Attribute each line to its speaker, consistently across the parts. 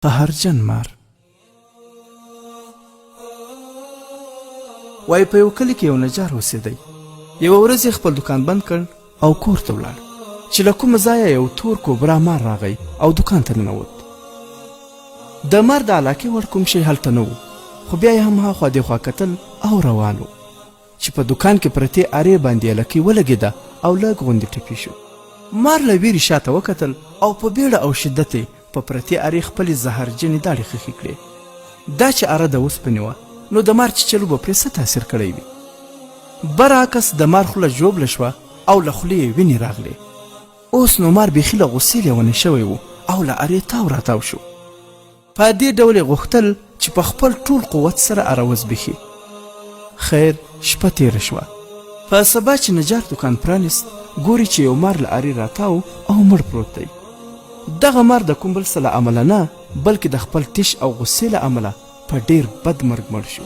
Speaker 1: قهرجن مار. وای په یو کلي کې یو نجار اوسېدی. یوه ورځ یې خپل دکان بند کړ او کور ته ولاړ چې له کومه ځایه یو تور کوبرا مار راغی او دکان ته ننوت. د مار د علاقې وړ کوم شی هلته نه و، خو بیا یې هم هاخوا دېخوا کتل او روان و چې په دکان کې پرتې ارې باندې یې لکۍ ولګېده او لږ غوندې ټپي شو. مار له ویرې شاته وکتل او په بیړه او شدت یې په پرتې ارې خپلې زهرجنې داړې خښې کړې. دا چې اره د اوسپنې وه نو د مار چیچلو به پرې څه تاثیر کړی وي. برعکس د مار خوله ژوبله شوه او له خولې یې وینې راغلې. اوس نو مار بیخي له غوسې لیونی شوی و او له ارې تاو راتاو شو. په دې ډول یې غوښتل چې په خپل ټول قوت سره اره وزبېښي. خیر شپه تېره شوه. په سبا چې نجار دکان پرانیست ګوري چې یو مار له ارې راتاو او مړ پروت دی. دغه مار د کوم بل څه له امله نه بلکې د خپل تش او غصې له امله په ډېر بد مرګ مړ شو.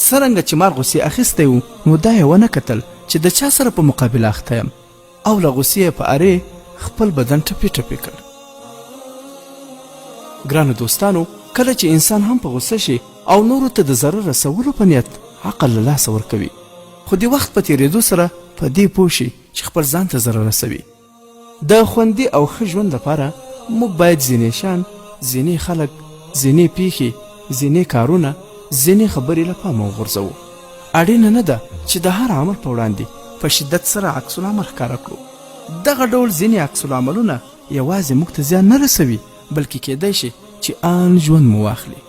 Speaker 1: څرنګه چې مار غصې اخیستی و نو دا یې ونه کتل چې د چا سره په مقابله اخته یم او له غصې یې په ارې خپل بدن ټپې ټپې کړ. ګرانو دوستانو، کله چې انسان هم په غصه شي او نورو ته د ضرر رسولو په نیت عقل له لاسه ورکوي، خو د وخت په تېرېدو سره په دې پوه شي چې خپل ځان ته ضرر رسوي. د خوندي او ښه ژوند لپاره موږ باید ځینې شیان، ځینې خلک، ځینې پیښې، ځینې کارونه، ځینې خبرې له پامه وغورځوو. اړینه نه ده چې د هر عمل په وړاندې په شدت سره عکس العمل ښکاره کړو. دغه ډول ځینې عکس العملونه یوازې موږ ته زیان نه رسوي، بلکې کیدای شي چې آن ژوند مو واخلي.